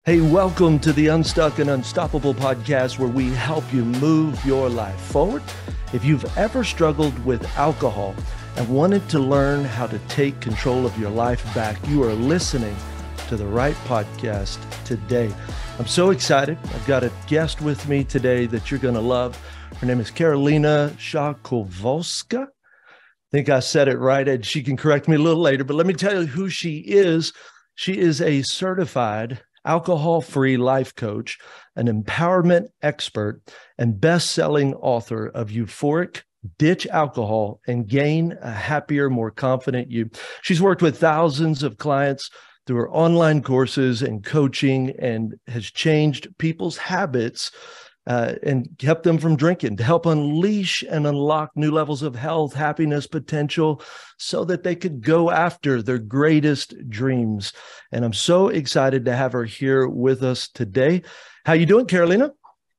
Hey, welcome to the Unstuck and Unstoppable podcast, where we help you move your life forward. If you've ever struggled with alcohol and wanted to learn how to take control of your life back, you are listening to the right podcast today. I'm so excited. I've got a guest with me today that you're going to love. Her name is Karolina Rzadkowolska. I think I said it right, and she can correct me a little later, but let me tell you who she is. She is a certified alcohol-free life coach, an empowerment expert, and best-selling author of Euphoric, Ditch Alcohol and Gain a Happier, More Confident You. She's worked with thousands of clients through her online courses and coaching, and has changed people's habits and kept them from drinking to help unleash and unlock new levels of health, happiness, potential, so that they could go after their greatest dreams. And I'm so excited to have her here with us today. How you doing, Karolina?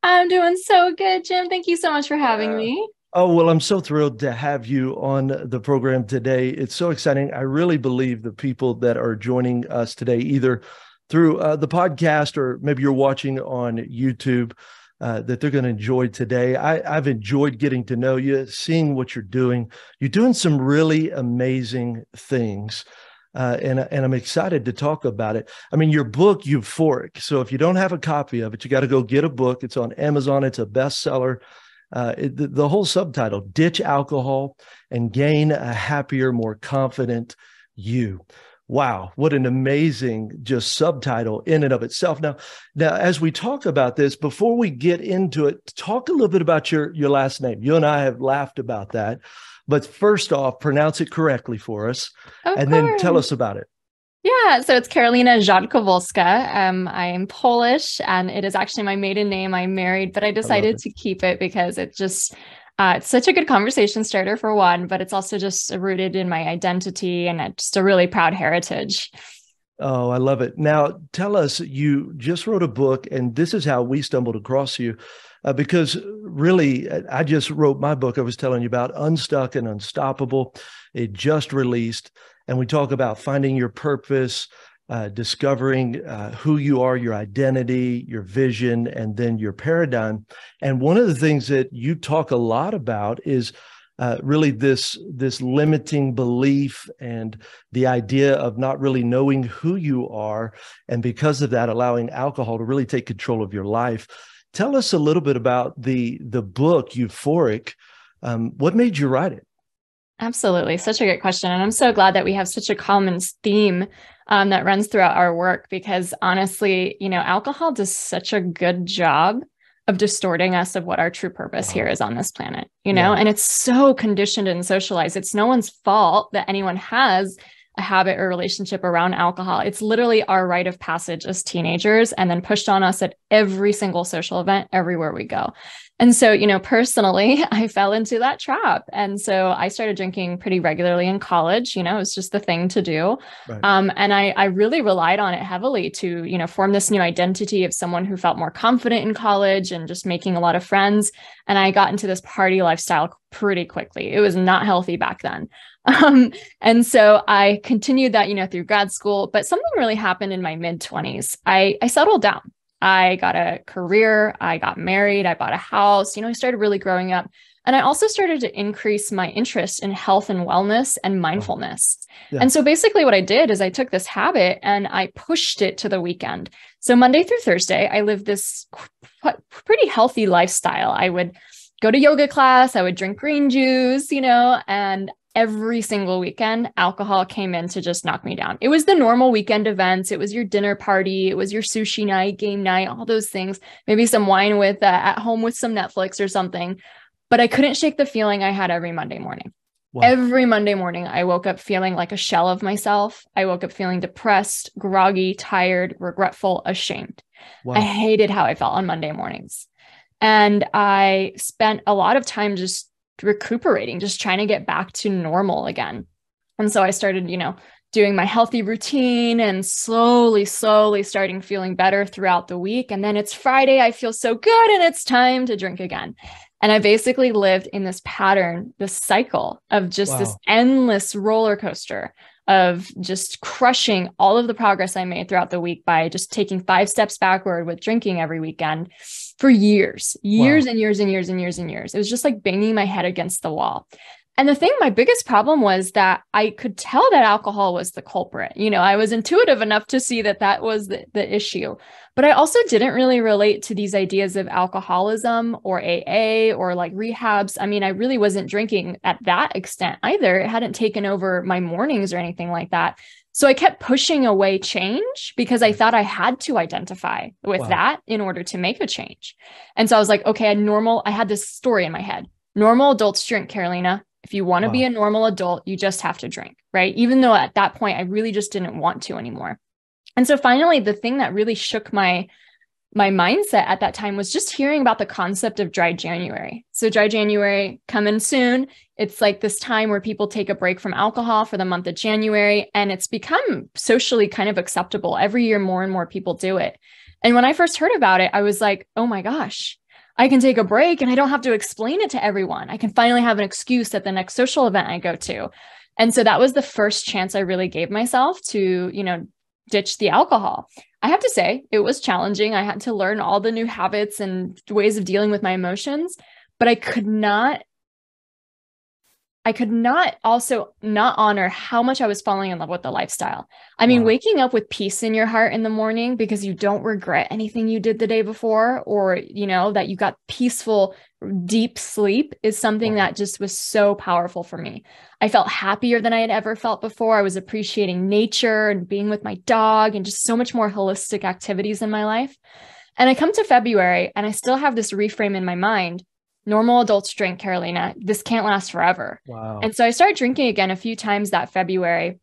I'm doing so good, Jim. Thank you so much for having me. Oh, well, I'm so thrilled to have you on the program today. It's so exciting. I really believe the people that are joining us today, either through the podcast or maybe you're watching on YouTube, that they're going to enjoy today. I've enjoyed getting to know you, seeing what you're doing. You're doing some really amazing things, and I'm excited to talk about it. I mean, your book, Euphoric. So if you don't have a copy of it, you got to go get a book. It's on Amazon. It's a bestseller. The whole subtitle, Ditch Alcohol and Gain a Happier, More Confident You. Wow, what an amazing just subtitle in and of itself. Now, as we talk about this, before we get into it, talk a little bit about your last name. You and I have laughed about that. But first off, pronounce it correctly for us, and then tell us about it. Yeah, so it's Karolina Rzadkowolska. I am Polish, and it is actually my maiden name. I'm married, but I decided to keep it because it just it's such a good conversation starter for one, but it's also just rooted in my identity and just a really proud heritage. Oh, I love it. Now, tell us, you just wrote a book, and this is how we stumbled across you, because really, I just wrote my book I was telling you about, Unstuck and Unstoppable. It just released, and we talk about finding your purpose, discovering who you are, your identity, your vision, and then your paradigm. And one of the things that you talk a lot about is really this limiting belief and the idea of not really knowing who you are, and because of that, allowing alcohol to really take control of your life. Tell us a little bit about the book, Euphoric. What made you write it? Absolutely. Such a great question. And I'm so glad that we have such a common theme that runs throughout our work, because honestly, alcohol does such a good job of distorting us of what our true purpose here is on this planet, and it's so conditioned and socialized. It's no one's fault that anyone has a habit or relationship around alcohol. It's literally our rite of passage as teenagers, and then pushed on us at every single social event, everywhere we go. And so, personally, I fell into that trap. And so I started drinking pretty regularly in college. It was just the thing to do. Right. And I really relied on it heavily to, form this new identity of someone who felt more confident in college and just making a lot of friends. And I got into this party lifestyle pretty quickly. It was not healthy back then. And so I continued that, through grad school, but something really happened in my mid-20s. I settled down. I got a career, I got married, I bought a house, I started really growing up. And I also started to increase my interest in health and wellness and mindfulness. Yeah. And so basically what I did is I took this habit and I pushed it to the weekend. So Monday through Thursday, I lived this pretty healthy lifestyle. I would go to yoga class, I would drink green juice, and every single weekend, alcohol came in to just knock me down. It was the normal weekend events. It was your dinner party. It was your sushi night, game night, all those things, maybe some wine with at home with some Netflix or something. But I couldn't shake the feeling I had every Monday morning. Wow. Every Monday morning, I woke up feeling like a shell of myself. I woke up feeling depressed, groggy, tired, regretful, ashamed. Wow. I hated how I felt on Monday mornings. And I spent a lot of time just recuperating, just trying to get back to normal again. And so I started, doing my healthy routine and slowly starting feeling better throughout the week. And then it's Friday, I feel so good, and it's time to drink again. And I basically lived in this pattern, this cycle of just this endless roller coaster of just crushing all of the progress I made throughout the week by just taking 5 steps backward with drinking every weekend for years and years and years and years and years. It was just like banging my head against the wall. And the thing, my biggest problem was that I could tell that alcohol was the culprit. You know, I was intuitive enough to see that that was the issue, but I also didn't really relate to these ideas of alcoholism or AA or like rehabs. I mean, I really wasn't drinking at that extent either. It hadn't taken over my mornings or anything like that. So I kept pushing away change because I thought I had to identify with that in order to make a change. And so I was like, okay, I had this story in my head. Normal adults drink, Karolina. If you want to be a normal adult, you just have to drink, right? Even though at that point, I really just didn't want to anymore. And so finally, the thing that really shook my mindset at that time was just hearing about the concept of dry January. So dry January coming soon. It's like this time where people take a break from alcohol for the month of January, and it's become socially kind of acceptable. Every year, more and more people do it. And when I first heard about it, I was like, oh my gosh, I can take a break and I don't have to explain it to everyone. I can finally have an excuse at the next social event I go to. And so that was the first chance I really gave myself to, you know, ditch the alcohol. I have to say it was challenging. I had to learn all the new habits and ways of dealing with my emotions, but I could not also not honor how much I was falling in love with the lifestyle. I mean, waking up with peace in your heart in the morning because you don't regret anything you did the day before, or, you know, that you got peaceful, deep sleep is something that just was so powerful for me. I felt happier than I had ever felt before. I was appreciating nature and being with my dog and just so much more holistic activities in my life. And I come to February and I still have this reframe in my mind. Normal adults drink, Karolina. This can't last forever. Wow. And so I started drinking again a few times that February.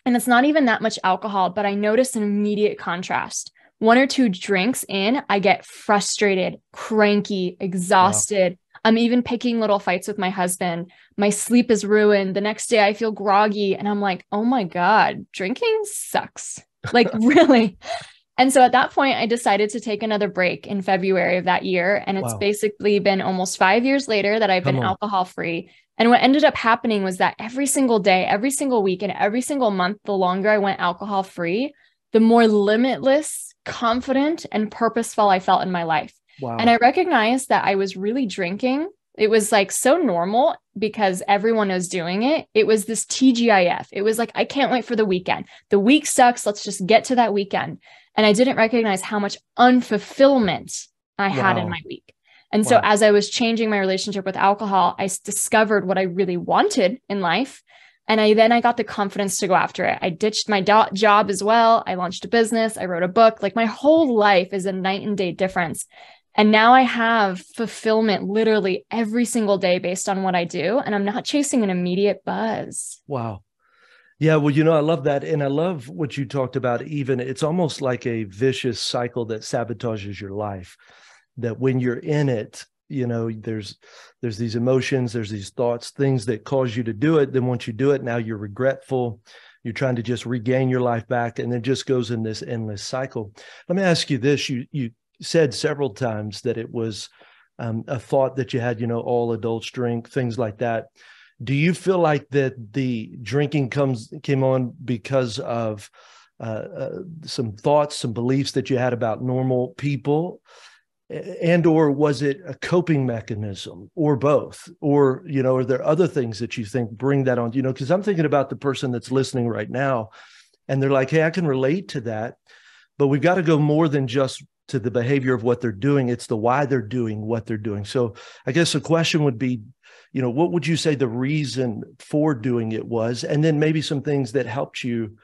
And it's not even that much alcohol, but I noticed an immediate contrast. 1 or 2 drinks in, I get frustrated, cranky, exhausted. Wow. I'm even picking little fights with my husband. My sleep is ruined. The next day I feel groggy. And I'm like, oh my God, drinking sucks. Like really. And so at that point, I decided to take another break in February of that year. And it's basically been almost 5 years later that I've been alcohol free. And what ended up happening was that every single day, every single week, and every single month, the longer I went alcohol free, the more limitless, confident, and purposeful I felt in my life. Wow. And I recognized that I was really drinking. It was like so normal because everyone was doing it. It was this TGIF. It was like, I can't wait for the weekend. The week sucks. Let's just get to that weekend. And I didn't recognize how much unfulfillment I had in my week. And so as I was changing my relationship with alcohol, I discovered what I really wanted in life. And I got the confidence to go after it. I ditched my job as well. I launched a business. I wrote a book. Like my whole life is a night and day difference. And now I have fulfillment literally every single day based on what I do. And I'm not chasing an immediate buzz. Wow. Yeah, well, you know, I love that. And I love what you talked about. Even it's almost like a vicious cycle that sabotages your life, that when you're in it, you know, there's these emotions, there's these thoughts, things that cause you to do it. Then once you do it, now you're regretful. You're trying to just regain your life back. And it just goes in this endless cycle. Let me ask you this. You said several times that it was a thought that you had, you know, all adults drink, things like that. Do you feel like that the drinking came on because of some thoughts, some beliefs that you had about normal people, and or was it a coping mechanism, or both? Or, you know, are there other things that you think bring that on? You know, because I'm thinking about the person that's listening right now, and they're like, hey, I can relate to that, but we've got to go more than just to the behavior of what they're doing. It's the why they're doing what they're doing. So I guess the question would be, you know, what would you say the reason for doing it was? And then maybe some things that helped you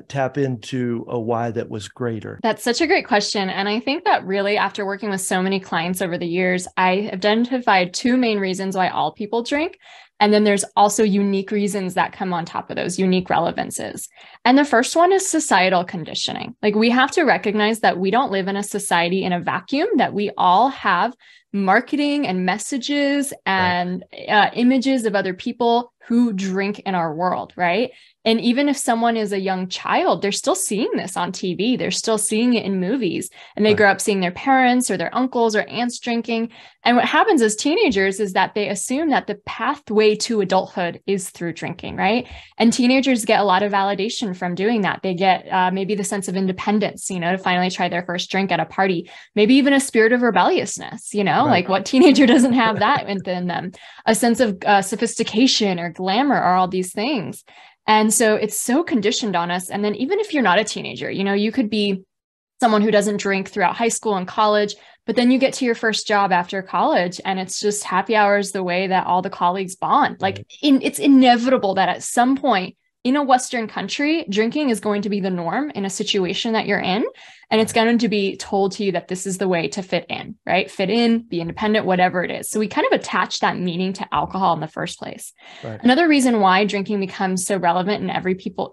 tap into a why that was greater. That's such a great question. And I think that really, after working with so many clients over the years, I identified 2 main reasons why all people drink. And then there's also unique reasons that come on top of those, unique relevances. And the first one is societal conditioning. Like we have to recognize that we don't live in a society in a vacuum, that we all have marketing and messages and images of other people who drink in our world, right? And even if someone is a young child, they're still seeing this on TV. They're still seeing it in movies, and they grow up seeing their parents or their uncles or aunts drinking. And what happens as teenagers is that they assume that the pathway way to adulthood is through drinking, right? And teenagers get a lot of validation from doing that. They get maybe the sense of independence, to finally try their first drink at a party, maybe even a spirit of rebelliousness, Right. like what teenager doesn't have that within them, a sense of sophistication or glamour or all these things. And so it's so conditioned on us. And then even if you're not a teenager, you could be someone who doesn't drink throughout high school and college, but then you get to your first job after college and it's just happy hours the way that all the colleagues bond. Like it's inevitable that at some point in a Western country, drinking is going to be the norm in a situation that you're in. And it's going to be told to you that this is the way to fit in, right? Fit in, be independent, whatever it is. So we kind of attach that meaning to alcohol in the first place. Right. Another reason why drinking becomes so relevant in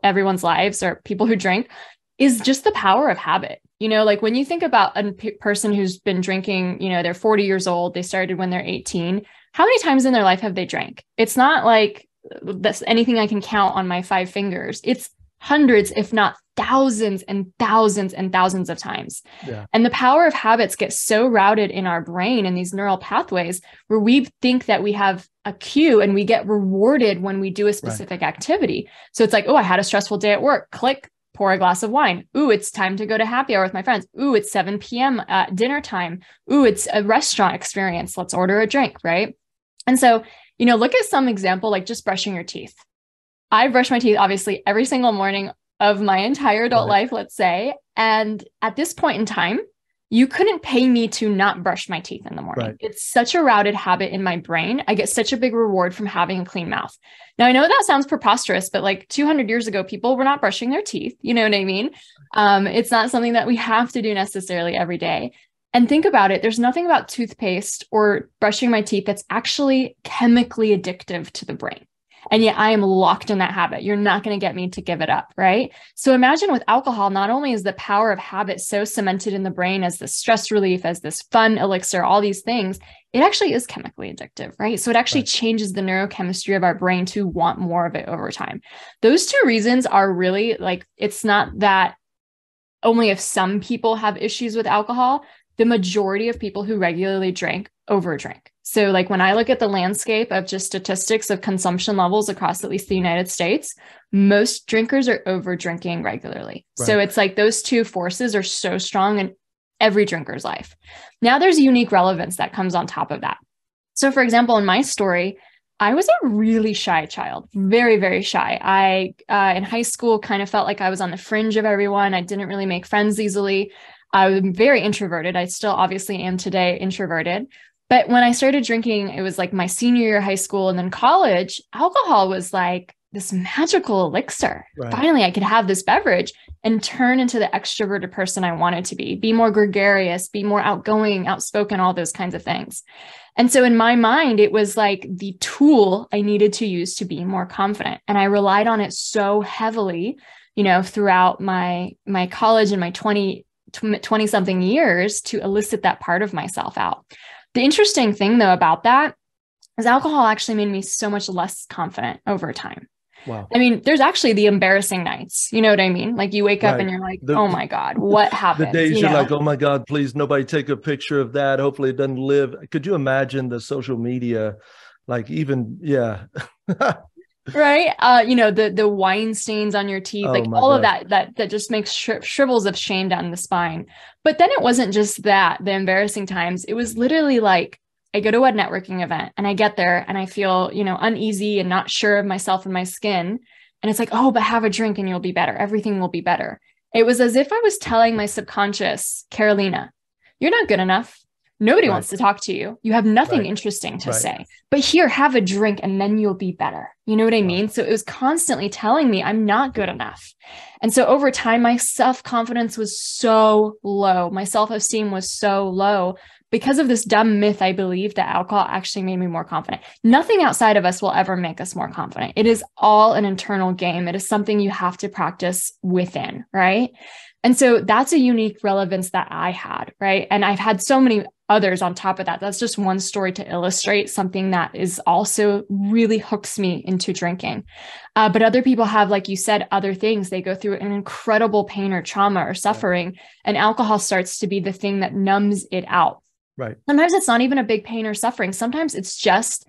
everyone's lives or people who drink is just the power of habit. Like when you think about a person who's been drinking, they're 40 years old, they started when they're 18. How many times in their life have they drank? It's not like that's anything I can count on my 5 fingers. It's hundreds, if not thousands and thousands and thousands of times. Yeah. And the power of habits gets so routed in our brain and these neural pathways where we think that we have a cue and we get rewarded when we do a specific activity. So it's like, oh, I had a stressful day at work. Click. Pour a glass of wine. Ooh, it's time to go to happy hour with my friends. Ooh, it's 7 p.m. Dinner time. Ooh, it's a restaurant experience. Let's order a drink, right? And so, look at some example, like just brushing your teeth. I brush my teeth, obviously, every single morning of my entire adult life, let's say. And at this point in time, you couldn't pay me to not brush my teeth in the morning. Right. It's such a routed habit in my brain. I get such a big reward from having a clean mouth. Now, I know that sounds preposterous, but like 200 years ago, people were not brushing their teeth. You know what I mean? It's not something that we have to do necessarily every day. And think about it. There's nothing about toothpaste or brushing my teeth that's actually chemically addictive to the brain. And yet I am locked in that habit. You're not going to get me to give it up, right? So imagine with alcohol, not only is the power of habit so cemented in the brain as this stress relief, as this fun elixir, all these things, it actually is chemically addictive, right? So it actually changes the neurochemistry of our brain to want more of it over time. Those 2 reasons are really like, it's not that only if some people have issues with alcohol, the majority of people who regularly drink overdrink. So like when I look at the landscape of just statistics of consumption levels across at least the United States, most drinkers are over drinking regularly. Right. So it's like those 2 forces are so strong in every drinker's life. Now there's unique relevance that comes on top of that. So for example, in my story, I was a really shy child, very, very shy. I, in high school, kind of felt like I was on the fringe of everyone. I didn't really make friends easily. I was very introverted. I still obviously am today introverted. But when I started drinking, it was like my senior year of high school and then college, alcohol was like this magical elixir. Right. Finally, I could have this beverage and turn into the extroverted person I wanted to be more gregarious, be more outgoing, outspoken, all those kinds of things. And so in my mind, it was like the tool I needed to use to be more confident. And I relied on it so heavily, throughout my college and my 20 something years to elicit that part of myself out. The interesting thing though about that is alcohol actually made me so much less confident over time. Wow. I mean, there's actually the embarrassing nights, you know what I mean? Like you wake up and you're like, oh my God, what happened? The days you're like, oh my God, please nobody take a picture of that. Hopefully it doesn't live. Could you imagine the social media? Like even, yeah. Right. The wine stains on your teeth, like all of that just makes shrivels of shame down the spine. But then it wasn't just that, the embarrassing times. It was literally like, I go to a networking event and I get there and I feel, uneasy and not sure of myself and my skin. And it's like, oh, but have a drink and you'll be better. Everything will be better. It was as if I was telling my subconscious, Karolina, you're not good enough. Nobody wants to talk to you. You have nothing interesting to say, but here, have a drink and then you'll be better. You know what I mean? So it was constantly telling me I'm not good enough. And so over time, my self-confidence was so low. My self-esteem was so low because of this dumb myth. I believed that alcohol actually made me more confident. Nothing outside of us will ever make us more confident. It is all an internal game. It is something you have to practice within, right? And so that's a unique relevance that I had, right? And I've had so many others on top of that. That's just one story to illustrate something that is also really hooks me into drinking. But other people have, like you said, other things. They go through an incredible pain or trauma or suffering, and alcohol starts to be the thing that numbs it out. Right. Sometimes it's not even a big pain or suffering. Sometimes it's just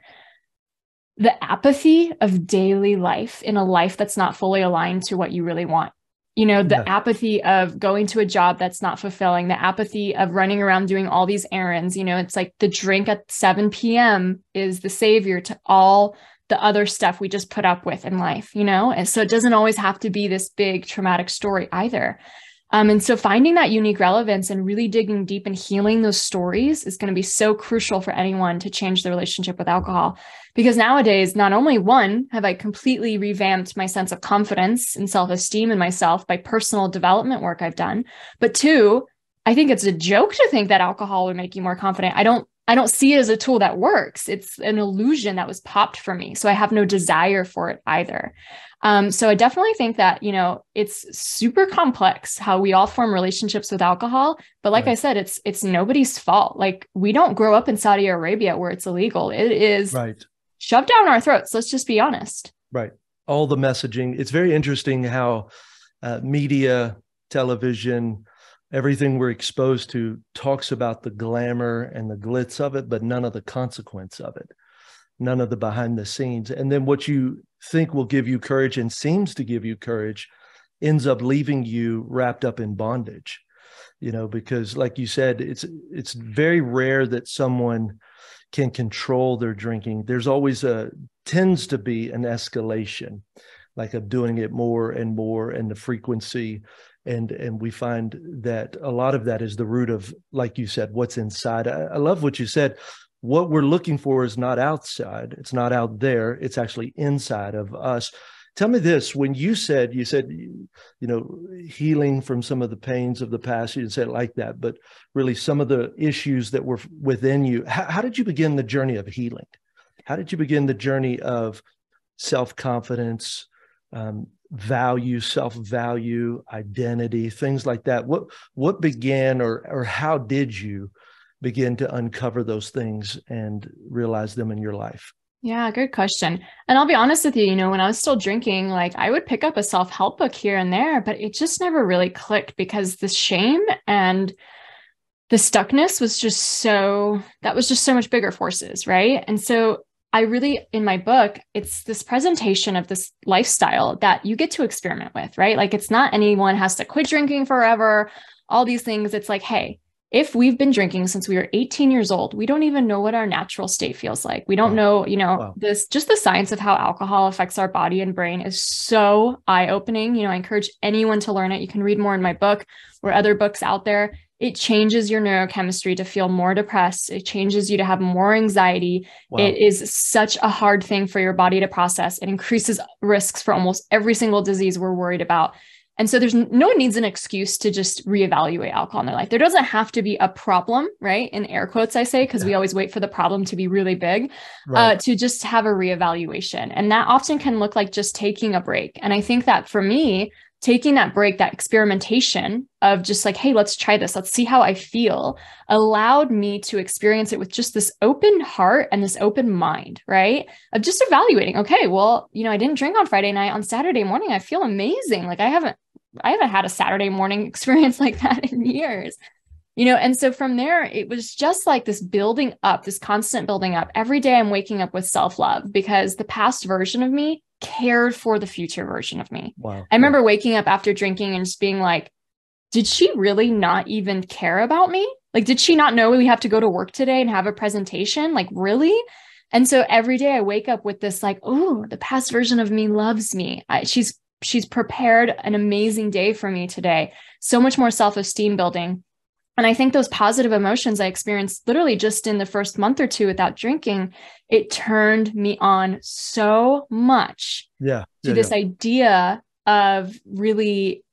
the apathy of daily life in a life that's not fully aligned to what you really want. You know, the apathy of going to a job that's not fulfilling, the apathy of running around doing all these errands. You know, it's like the drink at 7 p.m. is the savior to all the other stuff we just put up with in life, you know? And so it doesn't always have to be this big traumatic story either. And so finding that unique relevance and really digging deep and healing those stories is going to be so crucial for anyone to change their relationship with alcohol. Because nowadays, not only one, have I completely revamped my sense of confidence and self-esteem in myself by personal development work I've done, but two, I think it's a joke to think that alcohol would make you more confident. I don't see it as a tool that works. It's an illusion that was popped for me. So I have no desire for it either. So I definitely think that, you know, it's super complex how we all form relationships with alcohol. But like I said, it's nobody's fault. Like, we don't grow up in Saudi Arabia where it's illegal. It is shoved down our throats. Let's just be honest. Right. All the messaging. It's very interesting how media, television, everything we're exposed to talks about the glamour and the glitz of it, but none of the consequence of it, none of the behind the scenes. And then what you think will give you courage and seems to give you courage ends up leaving you wrapped up in bondage, you know, because like you said, it's very rare that someone can control their drinking. There's always tends to be an escalation, like of doing it more and more, and the frequency. And we find that a lot of that is the root of, like you said, what's inside. I love what you said. What we're looking for is not outside. It's not out there. It's actually inside of us. Tell me this, when you said, you know, healing from some of the pains of the past, you didn't say it like that, but really some of the issues that were within you. How did you begin the journey of healing? How did you begin the journey of self-confidence, value, self-value, identity, things like that? What began, or how did you begin to uncover those things and realize them in your life? Yeah, good question. And I'll be honest with you, you know, when I was still drinking, like, I would pick up a self-help book here and there, but it just never really clicked because the shame and the stuckness was just so much bigger forces, right? And so I really, in my book, it's this presentation of this lifestyle that you get to experiment with, right? Like, it's not anyone has to quit drinking forever, all these things. It's like, hey, if we've been drinking since we were 18 years old, we don't even know what our natural state feels like. We don't know, you know, just the science of how alcohol affects our body and brain is so eye-opening. You know, I encourage anyone to learn it. You can read more in my book or other books out there. It changes your neurochemistry to feel more depressed. It changes you to have more anxiety. It is such a hard thing for your body to process. It increases risks for almost every single disease we're worried about. And so no one needs an excuse to just reevaluate alcohol in their life. There doesn't have to be a problem, right? In air quotes, I say, because we always wait for the problem to be really big, to just have a reevaluation. And that often can look like just taking a break. And I think that for me, taking that break, that experimentation of just like, hey, let's try this, let's see how I feel, allowed me to experience it with just this open heart and this open mind, right? Of just evaluating, okay, well, you know, I didn't drink on Friday night. On Saturday morning, I feel amazing. Like, I haven't had a Saturday morning experience like that in years, you know? And so from there, it was just like this building up, this constant building up. Every day I'm waking up with self-love because the past version of me cared for the future version of me. Wow. I remember waking up after drinking and just being like, did she really not even care about me? Like, did she not know we have to go to work today and have a presentation? Like, really? And so every day I wake up with this, like, oh, the past version of me loves me. She's prepared an amazing day for me today. So much more self-esteem building. And I think those positive emotions I experienced literally just in the first month or two without drinking, it turned me on so much to this idea of really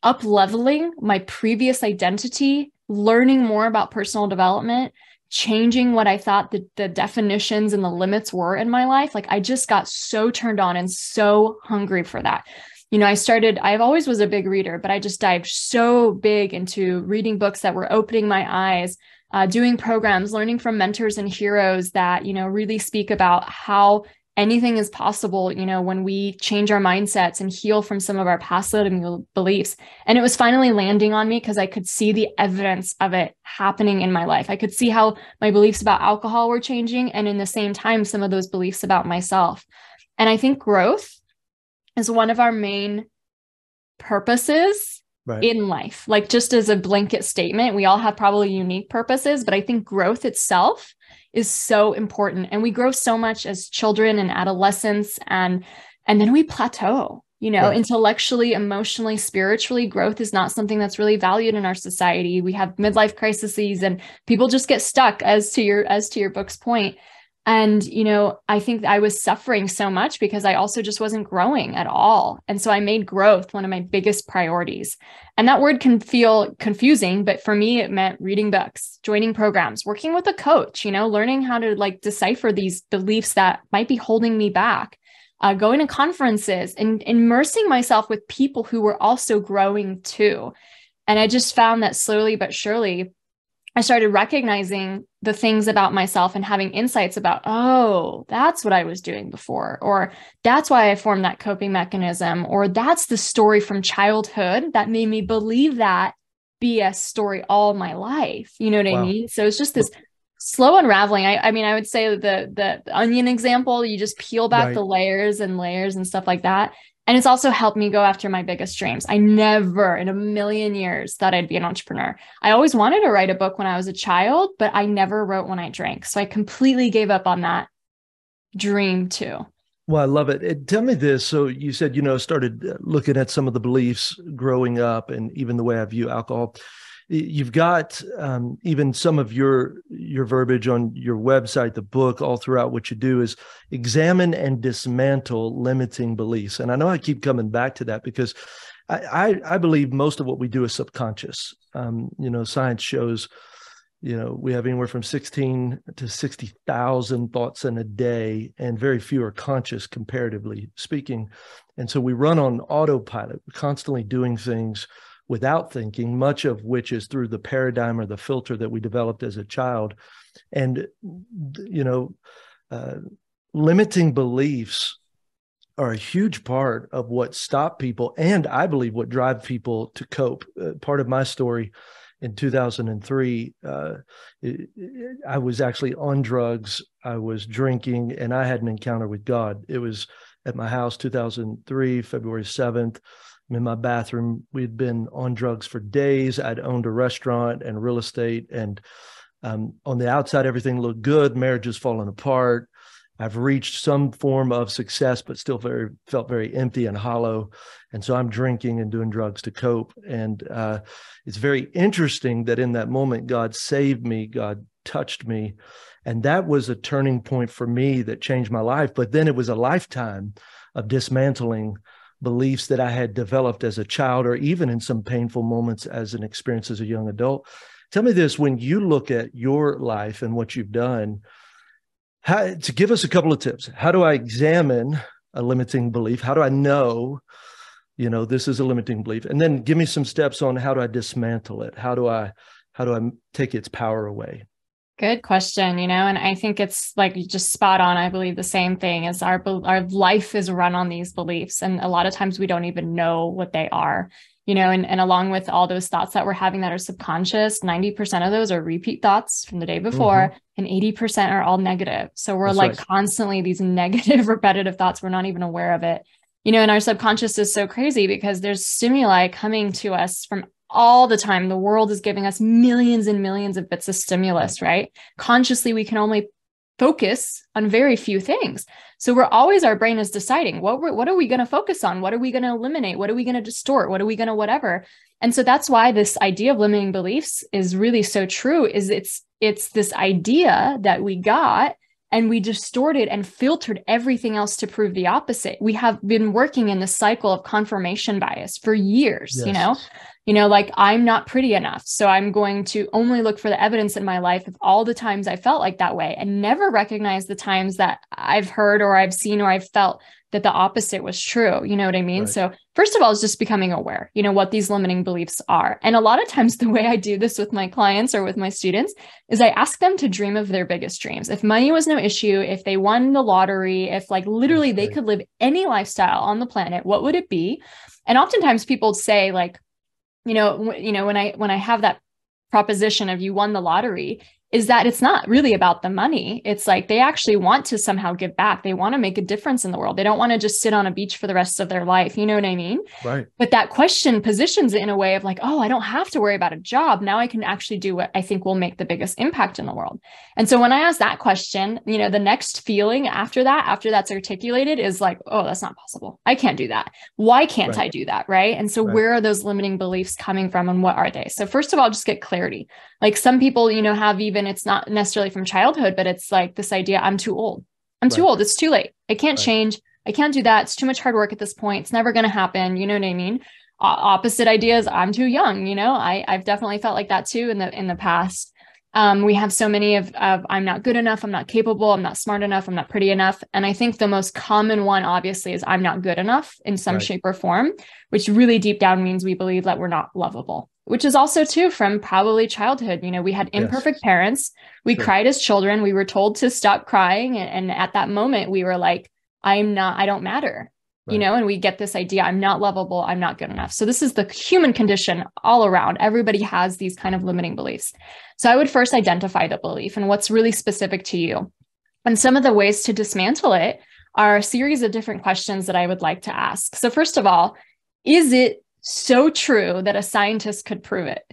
up-leveling my previous identity, learning more about personal development, changing what I thought the definitions and the limits were in my life. Like, I just got so turned on and so hungry for that. You know, I've always was a big reader, but I just dived so big into reading books that were opening my eyes, doing programs, learning from mentors and heroes that, you know, really speak about how anything is possible, when we change our mindsets and heal from some of our past limiting beliefs. And it was finally landing on me because I could see the evidence of it happening in my life. I could see how my beliefs about alcohol were changing, and in the same time, some of those beliefs about myself. And I think growth is one of our main purposes in life. Like, just as a blanket statement, we all have probably unique purposes, but I think growth itself is so important. And we grow so much as children and adolescents, and then we plateau, intellectually, emotionally, spiritually. Growth is not something that's really valued in our society. We have midlife crises, and people just get stuck, as to your book's point. And, I think I was suffering so much because I also just wasn't growing at all. And so I made growth one of my biggest priorities. And that word can feel confusing, but for me, it meant reading books, joining programs, working with a coach, learning how to decipher these beliefs that might be holding me back, going to conferences and immersing myself with people who were also growing too. And I just found that slowly but surely, I started recognizing the things about myself and having insights about, oh, that's what I was doing before, or that's why I formed that coping mechanism, or that's the story from childhood that made me believe that BS story all my life. You know what I mean? So it's just this slow unraveling. I mean, I would say the onion example, you just peel back the layers and stuff like that. And it's also helped me go after my biggest dreams. I never in a million years thought I'd be an entrepreneur. I always wanted to write a book when I was a child, but I never wrote when I drank. So I completely gave up on that dream too. Well, I love it. Tell me this. So you said, started looking at some of the beliefs growing up and even the way I view alcohol. You've got even some of your verbiage on your website, the book, all throughout. What you do is examine and dismantle limiting beliefs. And I know I keep coming back to that because I believe most of what we do is subconscious. Science shows, we have anywhere from 16 to 60,000 thoughts in a day, and very few are conscious, comparatively speaking. And so we run on autopilot, constantly doing things without thinking, much of which is through the paradigm or the filter that we developed as a child. And, limiting beliefs are a huge part of what stop people, and I believe what drive people to cope. Part of my story in 2003, I was actually on drugs, I was drinking, and I had an encounter with God. It was at my house, 2003, February 7th. I'm in my bathroom. We'd been on drugs for days. I'd owned a restaurant and real estate. And on the outside, everything looked good. Marriage is falling apart. I've reached some form of success, but still felt very empty and hollow. And so I'm drinking and doing drugs to cope. And it's very interesting that in that moment, God saved me. God touched me. And that was a turning point for me that changed my life. But then it was a lifetime of dismantling beliefs that I had developed as a child, or even in some painful moments as an experience as a young adult. Tell me this, when you look at your life and what you've done, to give us a couple of tips. How do I examine a limiting belief? How do I know, this is a limiting belief? And then give me some steps on how do I dismantle it? How do I take its power away? Good question, and I think it's just spot on. I believe the same thing as our life is run on these beliefs. And a lot of times we don't even know what they are, and along with all those thoughts that we're having that are subconscious, 90% of those are repeat thoughts from the day before, and 80% are all negative. So we're constantly these negative, repetitive thoughts. We're not even aware of it, and our subconscious is so crazy because there's stimuli coming to us from all the time. The world is giving us millions and millions of bits of stimulus, right? Consciously, we can only focus on very few things. So our brain is deciding what are we going to focus on? What are we going to eliminate? What are we going to distort? What are we going to whatever? And so that's why this idea of limiting beliefs is really so true, is it's this idea that we got and we distorted and filtered everything else to prove the opposite. We have been working in the cycle of confirmation bias for years, Yes. Like I'm not pretty enough. So I'm going to only look for the evidence in my life of all the times I felt like that way and never recognize the times that I've heard or I've seen or I've felt that the opposite was true. You know what I mean? Right. So first of all, it's just becoming aware, what these limiting beliefs are. And a lot of times the way I do this with my clients or with my students is I ask them to dream of their biggest dreams. If money was no issue, if they won the lottery, if like literally they could live any lifestyle on the planet, what would it be? And oftentimes people say like, when I have that proposition of you won the lottery, is that it's not really about the money. It's like they actually want to somehow give back. They want to make a difference in the world. They don't want to just sit on a beach for the rest of their life. You know what I mean? Right. But that question positions it in a way of like, oh, I don't have to worry about a job. Now I can actually do what I think will make the biggest impact in the world. And so when I ask that question, the next feeling after that's articulated is like, oh, that's not possible. I can't do that. Why can't I do that? Right. And so where are those limiting beliefs coming from and what are they? So first of all, just get clarity. Like some people, have even, it's not necessarily from childhood, but it's like this idea, I'm too old. I'm too old. It's too late. I can't change. I can't do that. It's too much hard work at this point. It's never going to happen. You know what I mean? Opposite ideas. I'm too young. I've definitely felt like that too in the past. We have so many of I'm not good enough. I'm not capable. I'm not smart enough. I'm not pretty enough. And I think the most common one, obviously, is I'm not good enough in some shape or form, which really deep down means we believe that we're not lovable, which is also too from probably childhood. We had imperfect parents. We cried as children. We were told to stop crying. And at that moment, we were like, I don't matter. And we get this idea, I'm not lovable, I'm not good enough. So this is the human condition all around. Everybody has these kind of limiting beliefs. So I would first identify the belief and what's really specific to you. And some of the ways to dismantle it are a series of different questions that I would like to ask. So first of all, is it so true that a scientist could prove it?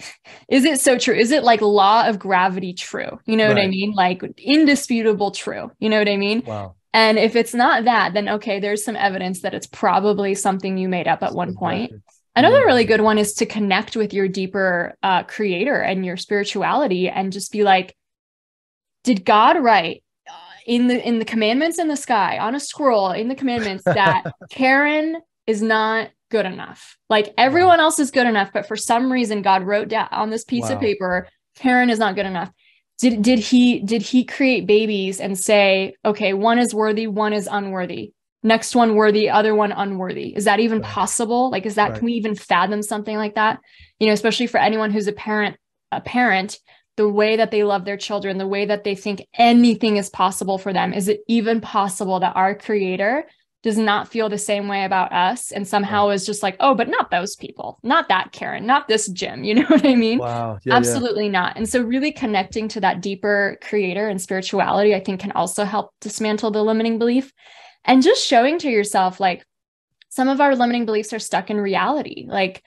Is it so true? Is it like law of gravity true? You know what I mean? Like indisputable true. You know what I mean? Wow. And if it's not that, then okay, there's some evidence that it's probably something you made up at one point. Another really good one is to connect with your deeper creator and your spirituality and just be like, did God write in the commandments in the sky on a scroll in the commandments that Karen is not good enough? Like everyone else is good enough, but for some reason God wrote down on this piece of paper, Karen is not good enough. Did he create babies and say, okay, one is worthy, one is unworthy, next one worthy, other one unworthy? Is that even possible? Like, can we even fathom something like that? Especially for anyone who's a parent, the way that they love their children, the way that they think anything is possible for them. Is it even possible that our creator does not feel the same way about us and somehow is just like, oh, but not those people, not that Karen, not this Jim, you know what I mean? Wow. Absolutely not. And so really connecting to that deeper creator and spirituality, I think can also help dismantle the limiting belief and just showing to yourself, like some of our limiting beliefs are stuck in reality. Like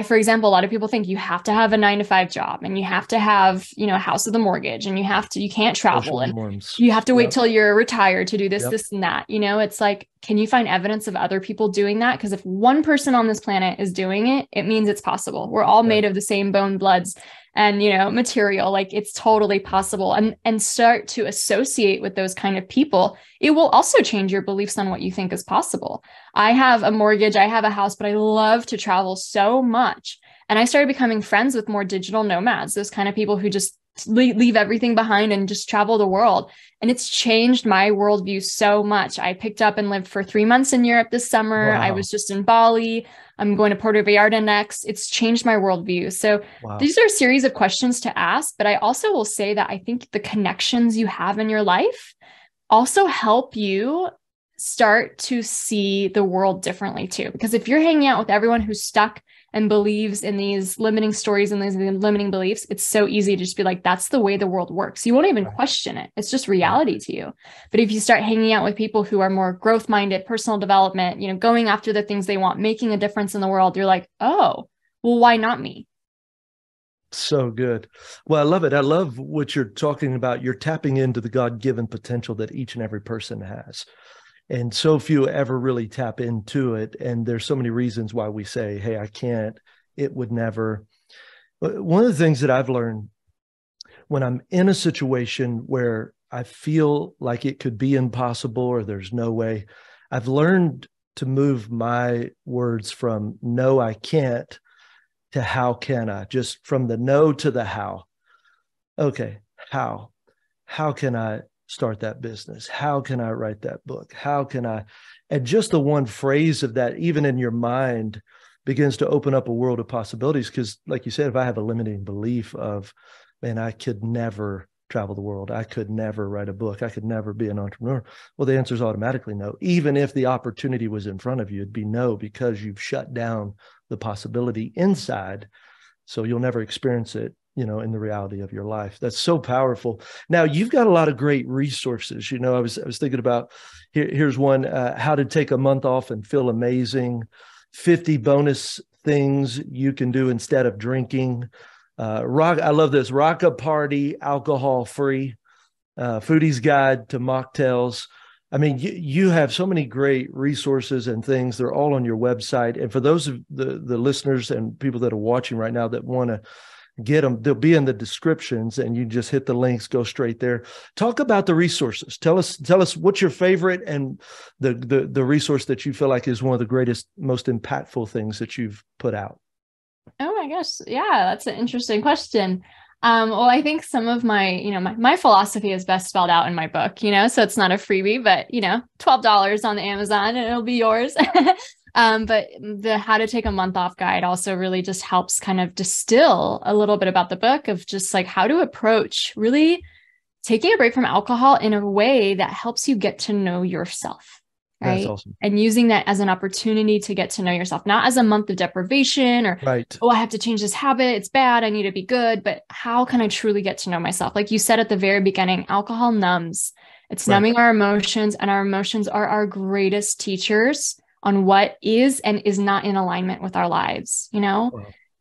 for example, a lot of people think you have to have a 9-to-5 job and you have to have, a house with a mortgage and you can't travel and you have to wait till you're retired to do this, this and that. It's like, can you find evidence of other people doing that? Because if one person on this planet is doing it, it means it's possible. We're all made of the same bone, bloods, and, material. Like it's totally possible. And start to associate with those kind of people. It will also change your beliefs on what you think is possible. I have a mortgage, I have a house, but I love to travel so much. And I started becoming friends with more digital nomads, those kind of people who just leave everything behind and just travel the world. And it's changed my worldview so much. I picked up and lived for 3 months in Europe this summer. Wow. I was just in Bali. I'm going to Puerto Vallarta next. It's changed my worldview. So these are a series of questions to ask, but I also will say that I think the connections you have in your life also help you start to see the world differently too. Because if you're hanging out with everyone who's stuck and believes in these limiting stories and these limiting beliefs, it's so easy to just be like, that's the way the world works. You won't even question it. It's just reality to you. But if you start hanging out with people who are more growth-minded, personal development, going after the things they want, making a difference in the world, you're like, oh, well, why not me? So good. Well, I love it. I love what you're talking about. You're tapping into the God-given potential that each and every person has. And so few ever really tap into it. And there's so many reasons why we say, hey, I can't, it would never. But one of the things that I've learned when I'm in a situation where I feel like it could be impossible or there's no way, I've learned to move my words from no, I can't to how can I, just from the no to the how. Okay, how can I start that business? How can I write that book? How can I, and just the one phrase of that, even in your mind, begins to open up a world of possibilities. Because like you said, if I have a limiting belief of, man, I could never travel the world, I could never write a book, I could never be an entrepreneur. Well, the answer is automatically no. Even if the opportunity was in front of you, it'd be no, because you've shut down the possibility inside. So you'll never experience it, in the reality of your life. That's so powerful. Now, you've got a lot of great resources. I was thinking about, here's one, how to take a month off and feel amazing, 50 bonus things you can do instead of drinking. I love this, rock a party, alcohol free, foodie's guide to mocktails. I mean, you have so many great resources and things. They're all on your website. And for those of the listeners and people that are watching right now that want to get them, they'll be in the descriptions, and you just hit the links, go straight there. Talk about the resources. Tell us what's your favorite, and the resource that you feel like is one of the greatest, most impactful things that you've put out. Oh my gosh. Yeah, that's an interesting question. Well, I think some of my philosophy is best spelled out in my book, so it's not a freebie, but, $12 on the Amazon and it'll be yours. But the How to Take a Month Off guide also really just helps kind of distill a little bit about the book of just like how to approach really taking a break from alcohol in a way that helps you get to know yourself. Right. That's awesome. And using that as an opportunity to get to know yourself, not as a month of deprivation or, right, oh, I have to change this habit, it's bad, I need to be good, but how can I truly get to know myself? Like you said at the very beginning, alcohol numbs. It's numbing our emotions, and our emotions are our greatest teachers on what is and is not in alignment with our lives. Wow.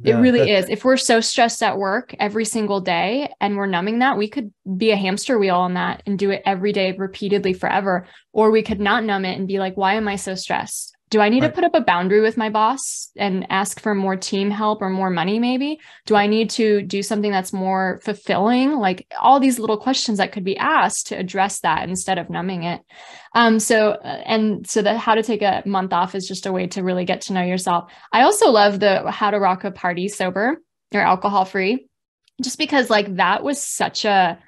It really is. If we're so stressed at work every single day and we're numbing that, we could be a hamster wheel on that and do it every day repeatedly forever. Or we could not numb it and be like, why am I so stressed? Do I need to put up a boundary with my boss and ask for more team help or more money? Maybe. Do I need to do something that's more fulfilling? Like all these little questions that could be asked to address that instead of numbing it. So the How to Take a Month Off is just a way to really get to know yourself. I also love the How to Rock a Party Sober or Alcohol Free, just because like that was such a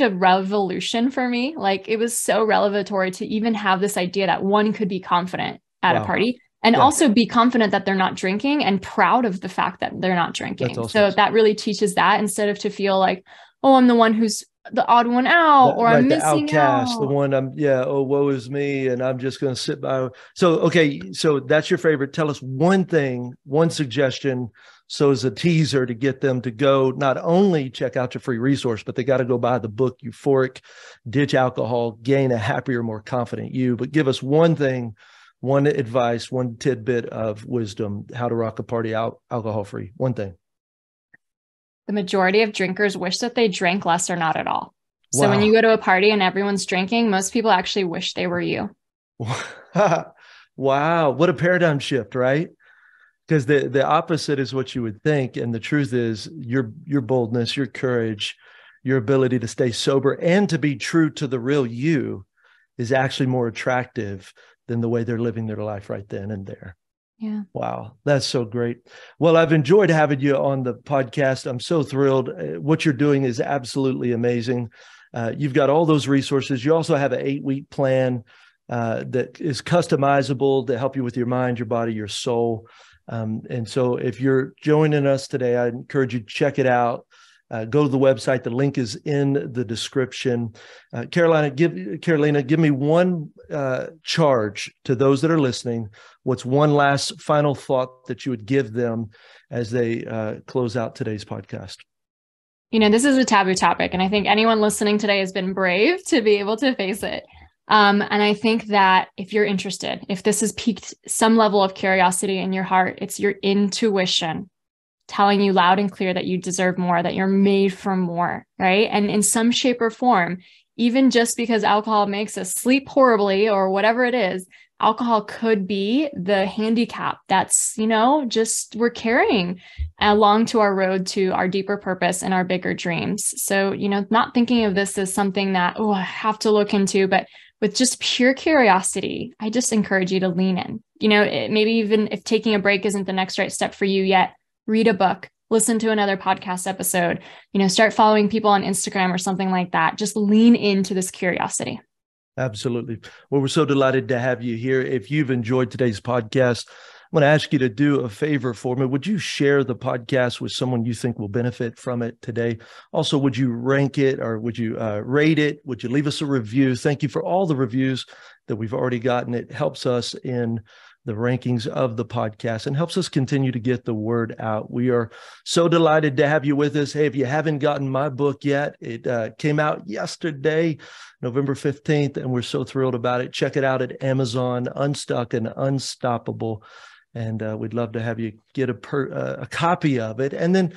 revolution for me. Like it was so revelatory to even have this idea that one could be confident at a party and also be confident that they're not drinking and proud of the fact that they're not drinking. Awesome. So that really teaches that instead of to feel like, oh, I'm the one who's the odd one out, or I'm missing outcast, out. the one oh, woe is me, and I'm just going to sit by. So, okay. So that's your favorite. Tell us one thing, one suggestion. So as a teaser to get them to go, not only check out your free resource, but they got to go buy the book, Euphoric, Ditch Alcohol, Gain a Happier, More Confident You. But give us one thing, one advice, one tidbit of wisdom, how to rock a party alcohol free. One thing. The majority of drinkers wish that they drank less or not at all. Wow. So when you go to a party and everyone's drinking, most people actually wish they were you. Wow. What a paradigm shift, right? Because the opposite is what you would think. And the truth is your boldness, your courage, your ability to stay sober and to be true to the real you is actually more attractive than the way they're living their life right then and there. Yeah. Wow. That's so great. Well, I've enjoyed having you on the podcast. I'm so thrilled. What you're doing is absolutely amazing. You've got all those resources. You also have an 8-week plan that is customizable to help you with your mind, your body, your soul. And so if you're joining us today, I encourage you to check it out. Go to the website. The link is in the description. Karolina, give me one charge to those that are listening. What's one last final thought that you would give them as they close out today's podcast? This is a taboo topic, and I think anyone listening today has been brave to be able to face it. And I think that if you're interested, if this has piqued some level of curiosity in your heart, it's your intuition telling you loud and clear that you deserve more, that you're made for more, right? And in some shape or form, even just because alcohol makes us sleep horribly or whatever it is, alcohol could be the handicap that's, just we're carrying along to our road to our deeper purpose and our bigger dreams. So, not thinking of this as something that, I have to look into, but with just pure curiosity, I just encourage you to lean in. Maybe even if taking a break isn't the next right step for you yet, read a book, listen to another podcast episode, start following people on Instagram or something like that. Just lean into this curiosity. Absolutely. Well, we're so delighted to have you here. If you've enjoyed today's podcast, I'm going to ask you to do a favor for me. Would you share the podcast with someone you think will benefit from it today? Also, would you rank it, or would you rate it? Would you leave us a review? Thank you for all the reviews that we've already gotten. It helps us in the rankings of the podcast and helps us continue to get the word out. We are so delighted to have you with us. Hey, if you haven't gotten my book yet, it came out yesterday, November 15th, and we're so thrilled about it. Check it out at Amazon, Unstuck and Unstoppable. And we'd love to have you get a copy of it. And then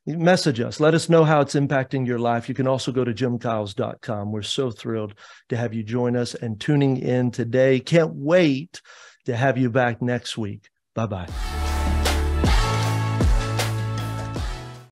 message us. Let us know how it's impacting your life. You can also go to jimkyles.com. We're so thrilled to have you join us and tuning in today. Can't wait to have you back next week. Bye-bye.